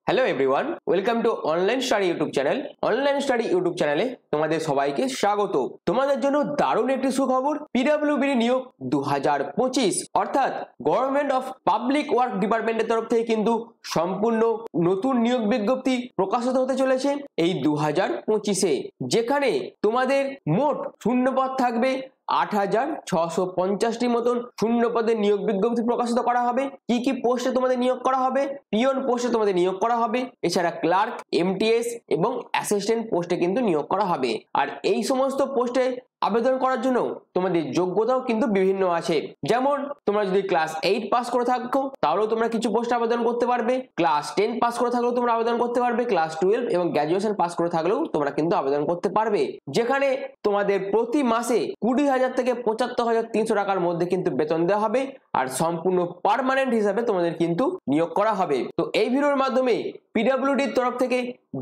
Hello everyone, welcome to online study YouTube channel. Online study YouTube চ্যানেলে তোমাদের সবাইকে স্বাগত। তোমাদের জন্য দারুণ একটি সুখবর, পিডব্লিউবি নিয়োগ 2025 অর্থাৎ গভর্নমেন্ট অফ পাবলিক ওয়ার্ক ডিপার্টমেন্টের তরফ থেকে কিন্তু সম্পূর্ণ নতুন নিয়োগ বিজ্ঞপ্তি প্রকাশিত হতে চলেছে এই 2025-এ, যেখানে তোমাদের মোট শূন্যপদ থাকবে 8,650টি মতন শূন্য পদের নিয়োগ বিজ্ঞপ্তি প্রকাশিত করা হবে। কি কি পোস্টে তোমাদের নিয়োগ করা হবে? পিয়ন পোস্টে তোমাদের নিয়োগ করা হবে, এছাড়া ক্লার্ক, এমটিএস এবং অ্যাসিস্ট্যান্ট পোস্টে কিন্তু নিয়োগ করা হবে। আর এই সমস্ত পোস্টে আবেদন করার জন্য তোমাদের যোগ্যতাও কিন্তু বিভিন্ন আছে। যেমন তোমরা যদি ক্লাস 8 পাস করে থাকো তাহলেও তোমরা কিছু পোস্টে আবেদন করতে পারবে, ক্লাস 10 পাস করে থাকলেও তোমরা আবেদন করতে পারবে, ক্লাস 12 এবং গ্র্যাজুয়েশন পাস করে থাকলেও তোমরা কিন্তু আবেদন করতে পারবে। যেখানে তোমাদের প্রতি মাসে 20,000 থেকে 75,300 টাকার মধ্যে কিন্তু বেতন দেওয়া হবে, আর সম্পূর্ণ পার্মানেন্ট হিসাবে তোমাদের কিন্তু নিয়োগ করা হবে। তো এই ভিডিওর মাধ্যমে পিডব্লিউডির তরফ থেকে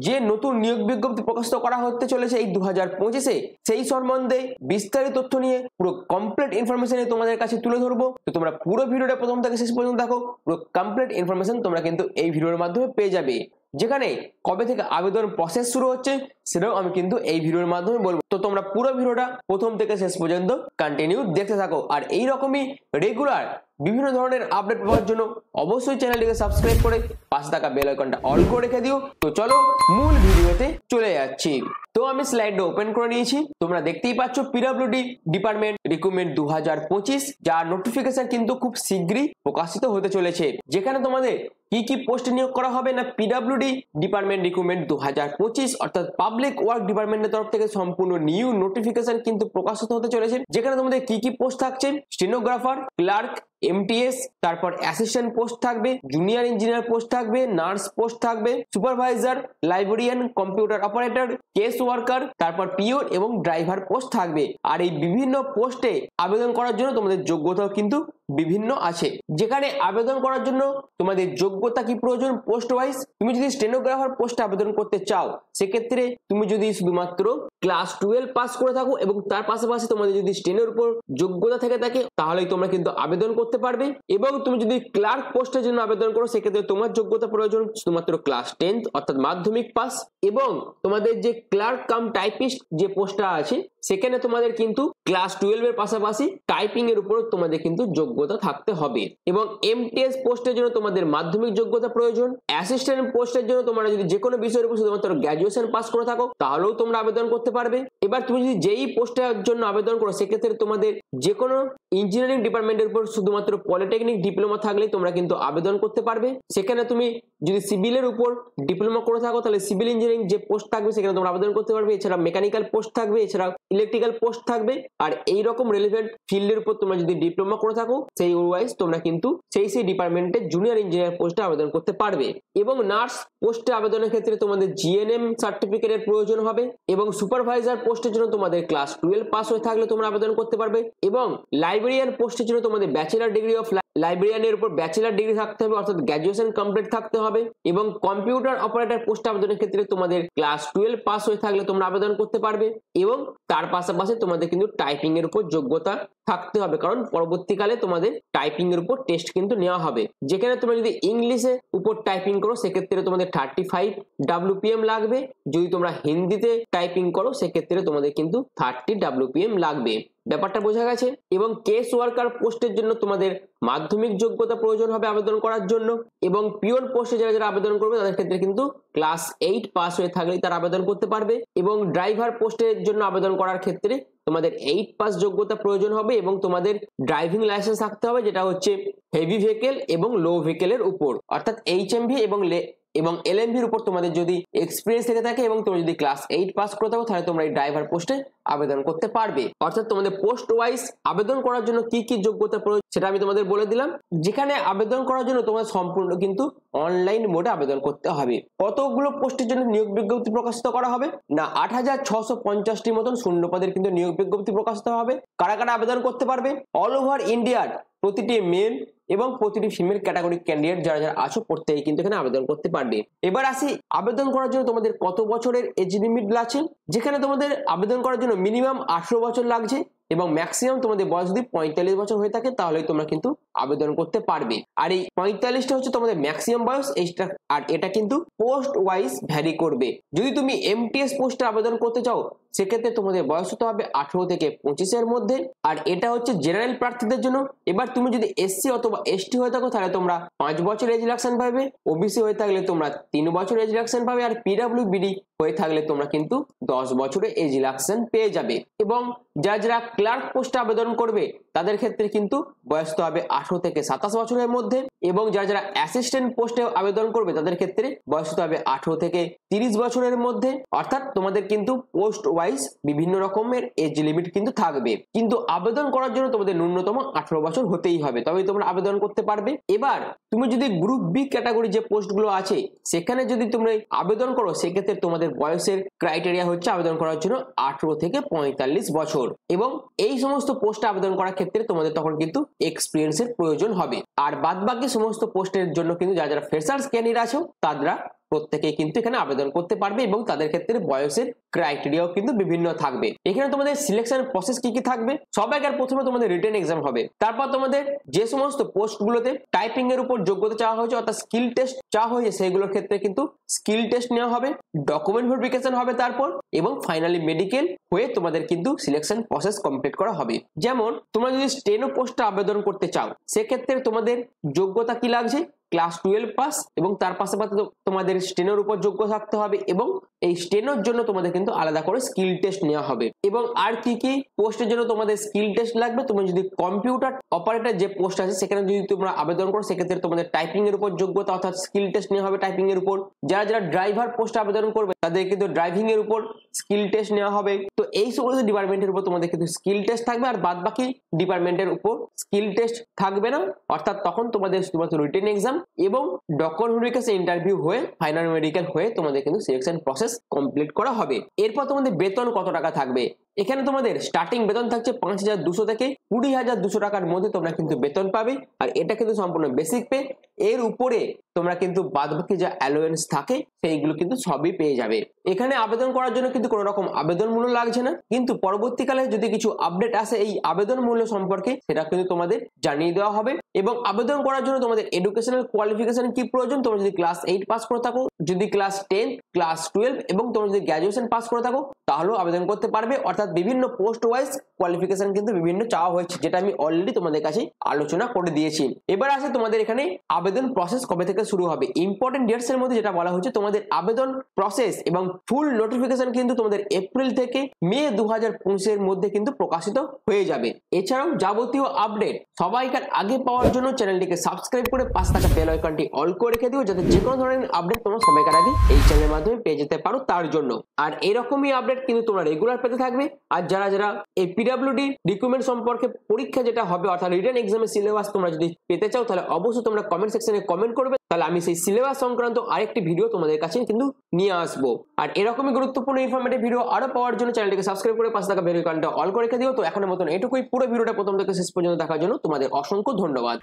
যে নতুন নিয়োগ বিজ্ঞপ্তি প্রকাশিত করা হতে চলেছে এই 2025-এ, সেই সম্বন্ধে বিস্তারিত তথ্য নিয়ে পুরো কমপ্লিট ইনফরমেশন তোমাদের কাছে তুলে ধরবো। তো তোমরা পুরো ভিডিওটা প্রথম থেকে শেষ পর্যন্ত দেখো, পুরো কমপ্লিট ইনফরমেশন তোমরা কিন্তু এই ভিডিওর মাধ্যমে পেয়ে যাবে। যেখানে কবে থেকে আবেদন প্রসেস শুরু হচ্ছে সেটাও আমি কিন্তু এই ভিডিওর মাধ্যমে বলবো। তো তোমরা পুরো ভিডিওটা প্রথম থেকে শেষ পর্যন্ত কন্টিনিউ দেখতে থাকো। আর এই রকমই রেগুলার বিভিন্ন ধরনের আপডেট পাওয়ার জন্য অবশ্যই চ্যানেলটিকে সাবস্ক্রাইব করে পাশে থাকা বেল আইকনটা অল করে রেখে দিও। তো চলো মূল ভিডিওতে চলে যাচ্ছি। তো আমি স্লাইডটা ওপেন করে নিয়েছি, তোমরা দেখতেই পাচ্ছ পিডব্লিউডি ডিপার্টমেন্ট রিক্রুটমেন্ট 2025, যার নোটিফিকেশন কিন্তু খুব শীঘ্রই প্রকাশিত হতে চলেছে। যেখানে তোমাদের কি কি পোস্টে নিয়োগ করা হবে না, পিডব্লিউডি ডিপার্টমেন্ট রিক্রুটমেন্ট 2025 অর্থাৎ পাবলিক ওয়ার্ক ডিপার্টমেন্টের তরফ থেকে সম্পূর্ণ নিউ নোটিফিকেশন কিন্তু প্রকাশিত হতে চলেছে। যেখানে তোমাদের কি কি পোস্ট থাকছে, স্টেনোগ্রাফার, ক্লার্ক, এমটিএস, তারপর অ্যাসিস্ট্যান্ট পোস্ট থাকবে, জুনিয়র ইঞ্জিনিয়ার পোস্ট থাকবে, নার্স পোস্ট থাকবে, supervisor, librarian, computer operator, case worker, তারপর পিওন এবং ড্রাইভার পোস্ট থাকবে। আর এই বিভিন্ন পোস্টে আবেদন করার জন্য তোমাদের যোগ্যতাও কিন্তু বিভিন্ন আছে। যেখানে আবেদন করার জন্য তোমাদের যোগ্যতা কি প্রয়োজন পোস্ট ওয়াইজ, তুমি যদি স্টেনোগ্রাফার পোস্টে আবেদন করতে চাও সেক্ষেত্রে তুমি যদি শুধুমাত্র ক্লাস 12 পাস করে থাকো এবং তার পাশাপাশি তোমাদের যদি স্টেনের উপর যোগ্যতা থেকে থাকে তাহলেই তোমরা কিন্তু আবেদন করতে পারবে। এবং তুমি যদি ক্লার্ক পোস্টের জন্য আবেদন করো সেক্ষেত্রে তোমার যোগ্যতা প্রয়োজন শুধুমাত্র ক্লাস 10 অর্থাৎ মাধ্যমিক পাস। এবং তোমাদের যে ক্লার্ক কাম টাইপিস্ট যে পোস্টটা আছে সেখানে তোমাদের কিন্তু ক্লাস 12 এর পাশাপাশি টাইপিং এর উপর তোমাদের কিন্তু যোগ্যতা থাকতে হবে। এবং এমটিএস পোস্টের জন্য তোমাদের মাধ্যমিক যোগ্যতা প্রয়োজন। অ্যাসিস্ট্যান্ট পোস্টের জন্য তোমরা যদি যে কোনো বিষয়ের উপর শুধুমাত্র গ্র্যাজুয়েশন পাস করে থাকো তাহলেও তোমরা আবেদন করতে পারবে। এবার তুমি যদি যেই পোস্টের জন্য আবেদন করো সেক্ষেত্রে তোমাদের যে কোনো ইঞ্জিনিয়ারিং ডিপার্টমেন্টের উপর শুধুমাত্র পলিটেকনিক ডিপ্লোমা থাকলেই তোমরা কিন্তু আবেদন করতে পারবে। সেখানে তুমি যদি সিভিলের উপর ডিপ্লোমা করে থাকো তাহলে সিভিল ইঞ্জিনিয়ারিং যে পোস্ট থাকবে সেখানে তোমরা আবেদন করতে পারবে। এছাড়া মেকানিক্যাল পোস্ট থাকবে, এছাড়া ইলেকট্রিক্যাল পোস্ট থাকবে। আর এই রকম রিলেভেন্ট ফিল্ডের উপর তোমরা যদি ডিপ্লোমা করে থাকো সেই ওয়াইজ তোমরা কিন্তু সেই ডিপার্টমেন্টে জুনিয়র ইঞ্জিনিয়ার পোস্টে আবেদন করতে পারবে। এবং নার্স পোস্টে আবেদনের ক্ষেত্রে তোমাদের জিএনএম সার্টিফিকেটের প্রয়োজন হবে। এবং সুপারভাইজার পোস্টের জন্য তোমাদের ক্লাস 12 পাস হয়ে থাকলে তোমরা আবেদন করতে পারবে। এবং লাইব্রেরিয়ান পোস্টের জন্য তোমাদের ব্যাচেলর ডিগ্রি অফ লাইব্রেরিয়ানের উপর ব্যাচেলর ডিগ্রি থাকতে হবে অর্থাৎ গ্র্যাজুয়েশন কমপ্লিট থাকতে হবে। এবং কম্পিউটার অপারেটর পোস্টে আবেদনের ক্ষেত্রে তোমাদের ক্লাস 12 পাস হয়ে থাকলে তোমরা আবেদন করতে পারবে। এবং তার পাশাপাশি তোমাদের কিন্তু টাইপিং এর উপর যোগ্যতা থাকতে হবে, কারণ পরবর্তীকালে তোমাদের টাইপিং এর উপর টেস্ট কিন্তু নেওয়া হবে। যেখানে তোমরা যদি ইংলিশে উপর টাইপিং করো সেক্ষেত্রে তোমাদের 35 WPM লাগবে। যদি তোমরা হিন্দিতে টাইপিং করো সেক্ষেত্রে তোমাদের কিন্তু 30 WPM লাগবে। ব্যাপারটা বোঝা গেছে। এবং কেস ওয়ার্কার পোস্টের জন্য তোমাদের মাধ্যমিক যোগ্যতা প্রয়োজন হবে আবেদন করার জন্য। এবং পিওন পোস্টে যারা যারা আবেদন করবে তাদের ক্ষেত্রে কিন্তু ক্লাস 8 পাস হয়ে থাকলেই তারা আবেদন করতে পারবে। এবং ড্রাইভার পোস্টের জন্য আবেদন করার ক্ষেত্রে তোমাদের 8 পাস যোগ্যতা প্রয়োজন হবে এবং তোমাদের ড্রাইভিং লাইসেন্স থাকতে হবে, যেটা হচ্ছে হেভি ভেহিকেল এবং লো ভেহিকেলের উপর অর্থাৎ HMV এবং LMVর উপর তোমাদের যদি এক্সপিরিয়েন্স থেকে থাকে এবং তোমরা যদি ক্লাস 8 পাস করে থাকো তাহলে তোমরা এই ড্রাইভার পোস্টে আবেদন করতে পারবে। অর্থাৎ তোমাদের পোস্ট ওয়াইজ আবেদন করার জন্য কি কি যোগ্যতা প্রয়োজন সেটা আমি তোমাদের বলে দিলাম। যেখানে আবেদন করার জন্য তোমাদের সম্পূর্ণ কিন্তু অনলাইন মোডে আবেদন করতে হবে। কতগুলো পোস্টের জন্য নিয়োগ বিজ্ঞপ্তি প্রকাশিত করা হবে না, 8,650টি মতন শূন্য পদের কিন্তু নিয়োগ বিজ্ঞপ্তি প্রকাশিত হবে। কারা কারা আবেদন করতে পারবে? অল ওভার ইন্ডিয়ার প্রতিটি মেল এবং প্রতিটি ফিমেল ক্যাটাগরি ক্যান্ডিডেট যারা যারা আছো প্রত্যেকেই কিন্তু এখানে আবেদন করতে পারবে। এবার আসি আবেদন করার জন্য তোমাদের কত বছরের এজ লিমিট আছে। যেখানে তোমাদের আবেদন করার জন্য মিনিমাম 18 বছর লাগছে এবং ম্যাক্সিমাম তোমাদের বয়স যদি 45 বছর হয়ে থাকে তাহলেই তোমরা কিন্তু আবেদন করতে পারবে। আর এই 45টা হচ্ছে তোমাদের ম্যাক্সিমাম বয়স, আর এটা কিন্তু পোস্ট ওয়াইজ ভ্যারি করবে। যদি তুমি এমটিএস পোস্টে আবেদন করতে চাও সেক্ষেত্রে তোমাদের বয়স হতে হবে 18 থেকে 25-এর মধ্যে, আর এটা হচ্ছে জেনারেল প্রার্থীদের জন্য। এবার তুমি যদি এসসি অথবা এসটি হয়ে থাকো তাহলে তোমরা 5 বছর এজ রিল্যাক্সেশন পাবে, ওবিসি হয়ে থাকলে তোমরা 3 বছর এজ রিল্যাক্সেশন পাবে, আর পিডব্লিউবিডি হয়ে থাকলে তোমরা কিন্তু 10 বছরের এজ রিল্যাক্সেশন পেয়ে যাবে। এবং যারা ক্লার্ক পোস্টে আবেদন করবে তাদের ক্ষেত্রে কিন্তু বয়স তো হবে 18 থেকে 27 বছরের মধ্যে, এবং যারা অ্যাসিস্ট্যান্ট পোস্টে আবেদন করবে তাদের ক্ষেত্রে বয়স তো হবে 18 থেকে 30 বছরের মধ্যে। অর্থাৎ তোমাদের কিন্তু পোস্ট ওয়াইজ বিভিন্ন রকমের এজ লিমিট কিন্তু থাকবে, কিন্তু আবেদন করার জন্য তোমাদের ন্যূনতম 18 বছর হতেই হবে, তবেই তোমরা আবেদন করতে পারবে। এবার তুমি যদি গ্রুপ বি ক্যাটাগরি যে পোস্টগুলো আছে সেখানে যদি তোমরা আবেদন করো সেক্ষেত্রে তোমাদের বয়সের ক্রাইটেরিয়া হচ্ছে আবেদন করার জন্য 18 থেকে 45 বছর, এবং এই সমস্ত পোস্টে আবেদন করার ক্ষেত্রে তোমাদের তখন কিন্তু এক্সপিরিয়েন্সের প্রয়োজন হবে। আর বাদবাকি সমস্ত পোস্টের জন্য কিন্তু যারা ফ্রেশার্স ক্যান্ডিডেট আছো তারা প্রত্যেকেই কিন্তু এখানে আবেদন করতে পারবে, এবং তাদের ক্ষেত্রে বয়সের ক্রাইটেরিয়াও কিন্তু বিভিন্ন থাকবে। এখানে তোমাদের সিলেকশন প্রসেস কি কি থাকবে, সবাইকার প্রথমে তোমাদের রিটেন এক্সাম হবে, তারপর তোমাদের যে সমস্ত পোস্টগুলোতে টাইপিং এর উপর যোগ্যতা চাওয়া হয়েছে অর্থাৎ স্কিল টেস্ট চাওয়া হয়েছে সেইগুলোর ক্ষেত্রে কিন্তু স্কিল টেস্ট নেওয়া হবে, ডকুমেন্ট ভেরিফিকেশন হবে তারপর, এবং ফাইনালি মেডিকেল হয়ে তোমাদের কিন্তু সিলেকশন প্রসেস কমপ্লিট করা হবে। যেমন তোমরা যদি স্টেনো পোস্টে আবেদন করতে চাও সেক্ষেত্রে তোমাদের যোগ্যতা কি লাগছে, ক্লাস 12 পাস, এবং তার পাশাপাশি তোমাদের স্টেনোর উপর যোগ্য থাকতে হবে, এবং এই স্টেনোর জন্য তোমাদের কিন্তু আলাদা করে স্কিল টেস্ট নেওয়া হবে। এবং আর কি কি পোস্টের জন্য তোমাদের স্কিল টেস্ট লাগবে, তুমি যদি কম্পিউটার অপারেটর যে পোস্ট আছে সেখানে যদি তোমরা আবেদন করো সেক্ষেত্রে তোমাদের টাইপিং এর উপর যোগ্যতা অর্থাৎ স্কিল টেস্ট নেওয়া হবে টাইপিং এর উপর। যারা ড্রাইভার পোস্টে আবেদন করবে তাদের কিন্তু ড্রাইভিং এর উপর স্কিল টেস্ট নেওয়া হবে। তো এই সমস্ত ডিপার্টমেন্টের উপর তোমাদের কিন্তু স্কিল টেস্ট থাকবে, আর বাদ বাকি ডিপার্টমেন্টের উপর স্কিল টেস্ট থাকবে না, অর্থাৎ তখন তোমাদের শুধুমাত্র রিটেন এক্সাম এবং ডকুমেন্ট ভেরিফিকেশন ইন্টারভিউ হয়ে ফাইনাল মেডিকেল হয়ে তোমাদের কিন্তু সিলেকশন প্রসেস কমপ্লিট করা হবে। এরপর তোমাদের বেতন কত টাকা থাকবে, এখানে তোমাদের স্টার্টিং বেতন থাকছে 5,200 থেকে 20,200 টাকার মধ্যে তোমরা কিন্তু বেতন পাবে, আর এটা কিন্তু সম্পূর্ণ বেসিক পে। এর উপরে তোমরা কিন্তু বাদবাকি যা অ্যালোয়েন্স থাকে সেইগুলো কিন্তু সবই পেয়ে যাবে। এখানে আবেদন করার জন্য কিন্তু কোনো রকম আবেদন মূল্য লাগছে না, কিন্তু পরবর্তীকালে যদি কিছু আপডেট আসে এই আবেদন মূল্য সম্পর্কে সেটা কিন্তু তোমাদের জানিয়ে দেওয়া হবে। এবং আবেদন করার জন্য তোমাদের এডুকেশনাল কোয়ালিফিকেশন কি প্রয়োজন, তোমরা যদি ক্লাস 8 পাস করে থাকো, যদি ক্লাস 10, ক্লাস 12 এবং তোমরা যদি গ্র্যাজুয়েশন পাস করে থাকো তাহলেও আবেদন করতে পারবে। অর্থাৎ বিভিন্ন পোস্ট ওয়াইজ কোয়ালিফিকেশন কিন্তু বিভিন্ন চাওয়া হয়েছে, যেটা আমি অলরেডি তোমাদের কাছে আলোচনা করে দিয়েছি। এবার আসে তোমাদের এখানে আবেদন প্রসেস কবে থেকে শুরু হবে। ইম্পর্টেন্ট ডেটস এর মধ্যে যেটা বলা হচ্ছে তোমাদের আবেদন প্রসেস এবং ফুল নোটিফিকেশন কিন্তু তোমাদের এপ্রিল থেকে মে 2025 এর মধ্যে কিন্তু প্রকাশিত হয়ে যাবে। এছাড়াও যাবতীয় আপডেট সবাইকার আগে পাওয়ার জন্য চ্যানেলটিকে সাবস্ক্রাইব করে পাশে থাকা বেল আইকনটি অল করে রেখে দিও, যাতে যে কোনো ধরনের আপডেট তোমরা সবাইকার আগে এই চ্যানেলের মাধ্যমে পেয়ে যেতে পারো তার জন্য। আর এরকমই আপডেট কিন্তু তোমরা রেগুলার পেতে থাকবে। আর যারা এই পিডব্লিউডি রিক্রুটমেন্ট সম্পর্কে পরীক্ষা যেটা হবে অর্থাৎ রিটেন এক্সামের সিলেবাস তোমরা যদি পেতে চাও তাহলে অবশ্যই তোমরা কমেন্ট সেকশনে কমেন্ট করবে, তাহলে আমি সেই সিলেবাস সংক্রান্ত আরেকটি ভিডিও তোমাদের কাছে কিন্তু নিয়ে আসবো। আর এরকমই গুরুত্বপূর্ণ ইনফরমেটিভ ভিডিও আরো পাওয়ার জন্য চ্যানেলটিকে সাবস্ক্রাইব করে পাশে থাকা বেল আইকনটা অল করে রেখে দিও। তো এখনের মতন এটুকুই, পুরো ভিডিওটা প্রথম থেকে শেষ পর্যন্ত দেখার জন্য তোমাদের অসংখ্য ধন্যবাদ।